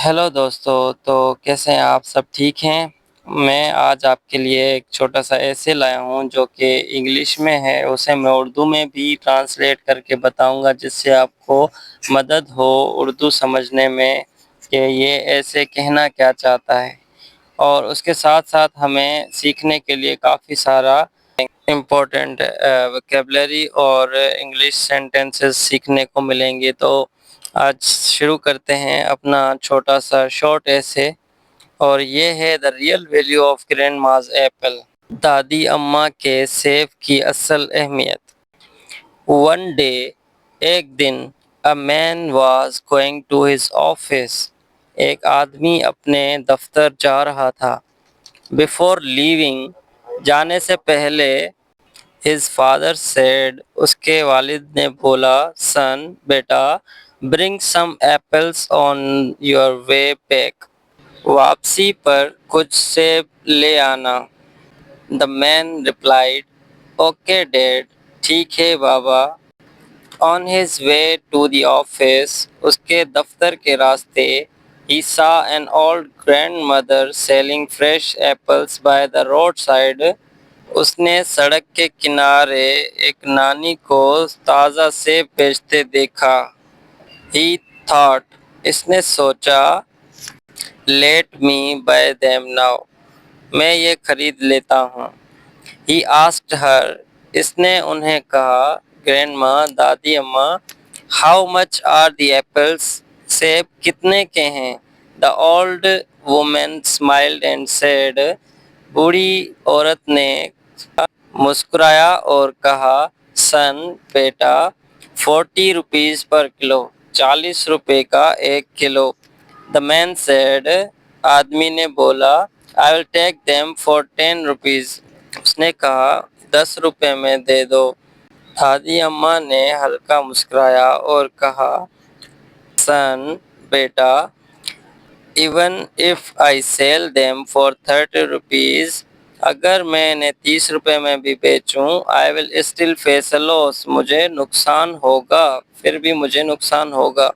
Hello दोस्तों, तो कैसे हैं आप? सब ठीक हैं? मैं आज आपके लिए एक छोटा सा ऐसे लाया हूँ जो कि इंग्लिश में है, उसे मैं उर्दू में भी ट्रांसलेट करके बताऊँगा जिससे आपको मदद हो उर्दू समझने में कि ये ऐसे कहना क्या चाहता है। और उसके साथ-साथ हमें सीखने के लिए काफ़ी सारा इम्पोर्टेंट वोकैब्युलरी और इंग्लिश सेंटेंसेस सीखने को मिलेंगे। तो आज शुरू करते हैं अपना छोटा सा शॉर्ट ऐसे, और ये है the real value of grandma's apple. दादी अम्मा के सेब की असल अहमियत। वन डे, एक दिन, a man was going to his office, एक आदमी अपने दफ्तर जा रहा था। बिफोर लीविंग, जाने से पहले, हिज फादर सेड, उसके वालिद ने बोला, सन, बेटा, bring some apples on your way back, वापसी पर कुछ सेब ले आना। The man replied, okay dad, ठीक है बाबा। On his way to the office, उसके दफ्तर के रास्ते, he saw an old grandmother selling fresh apples by the roadside, उसने सड़क के किनारे एक नानी को ताज़ा सेब बेचते देखा। He thought, इसने सोचा, let me buy them now, मैं ये खरीद लेता हूँ। He asked her, इसने उन्हें कहा, grandma, दादी अम्मा, how much are the apples, सेब कितने के हैं? The old woman smiled and said, बूढ़ी औरत ने मुस्कुराया और कहा, सन, बेटा, 40 रुपीज पर किलो, 40 रुपए का 1 किलो। द मैन सेड, आदमी ने बोला, I will take them for 10 rupees, उसने कहा, 10 रुपए में दे दो। दादी अम्मा ने हल्का मुस्कुराया और कहा, सन, बेटा, even if I sell them for 30 rupees, अगर मैं इन्हें 30 रुपए में भी बेचूं, I will still face a loss, मुझे नुकसान होगा, फिर भी मुझे नुकसान होगा।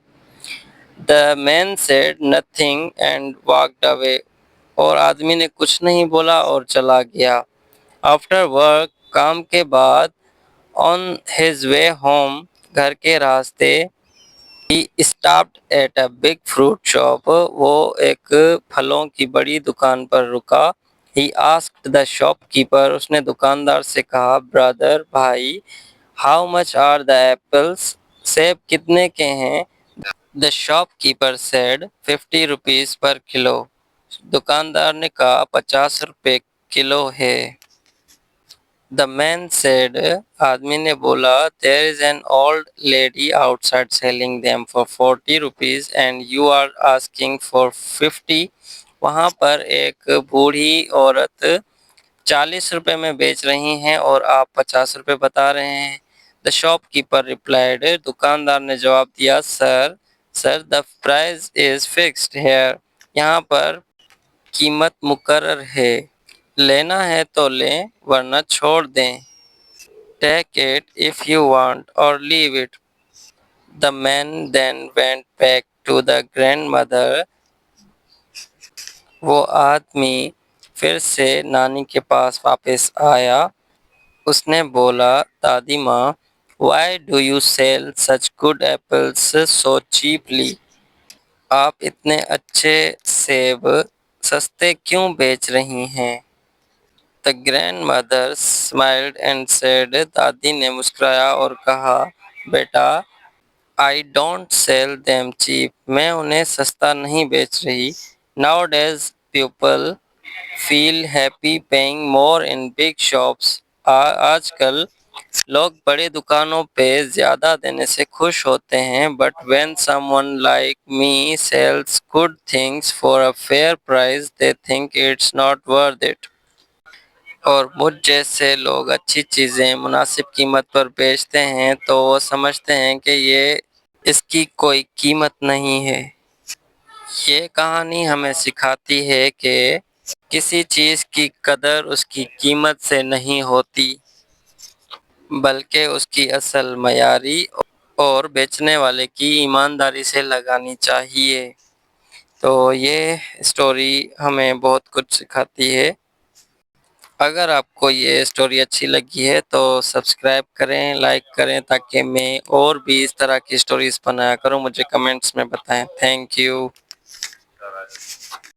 The man said nothing and walked away, और आदमी ने कुछ नहीं बोला और चला गया। आफ्टर वर्क, काम के बाद, ऑन हिज वे होम, घर के रास्ते, He stopped at a big fruit shop, वो एक फलों की बड़ी दुकान पर रुका। He asked the shopkeeper, उसने दुकानदार से कहा, ब्रदर, भाई, how much are the apples, सेब कितने के हैं? The shopkeeper said, 50 rupees per kilo, दुकानदार ने कहा, 50 रुपए किलो है। The man said, आदमी ने बोला, there is an old lady outside selling them for 40 rupees and you are asking for 50, वहाँ पर एक बूढ़ी औरत 40 रुपए में बेच रही हैं और आप 50 रुपए बता रहे हैं। The shopkeeper replied, दुकानदार ने जवाब दिया, sir, the price is fixed here, यहाँ पर कीमत मुकर्रर है, लेना है तो लें वरना छोड़ दें। Take it if you want or leave it. The man then went back to the grandmother. वो आदमी फिर से नानी के पास वापस आया। उसने बोला, दादी माँ, why do you sell such good apples so cheaply? आप इतने अच्छे सेब सस्ते क्यों बेच रही हैं? The grandmother smiled and said, दादी ने मुस्कुराया और कहा, बेटा, I don't sell them cheap, मैं उन्हें सस्ता नहीं बेच रही। Nowadays people feel happy paying more in big shops, आजकल लोग बड़े दुकानों पे ज़्यादा देने से खुश होते हैं, but when someone like me sells good things for a fair price, they think it's not worth it. और मुझ जैसे लोग अच्छी चीज़ें मुनासिब कीमत पर बेचते हैं तो वो समझते हैं कि ये इसकी कोई कीमत नहीं है। ये कहानी हमें सिखाती है कि किसी चीज़ की कदर उसकी कीमत से नहीं होती, बल्कि उसकी असल मयारी और बेचने वाले की ईमानदारी से लगानी चाहिए। تو یہ اسٹوری ہمیں بہت کچھ سکھاتی ہے۔ اگر آپ کو یہ اسٹوری اچھی لگی ہے تو سبسکرائب کریں، لائک کریں، تاکہ میں اور بھی اس طرح کی اسٹوریز بنایا کروں۔ مجھے کمنٹس میں بتائیں۔ Thank you.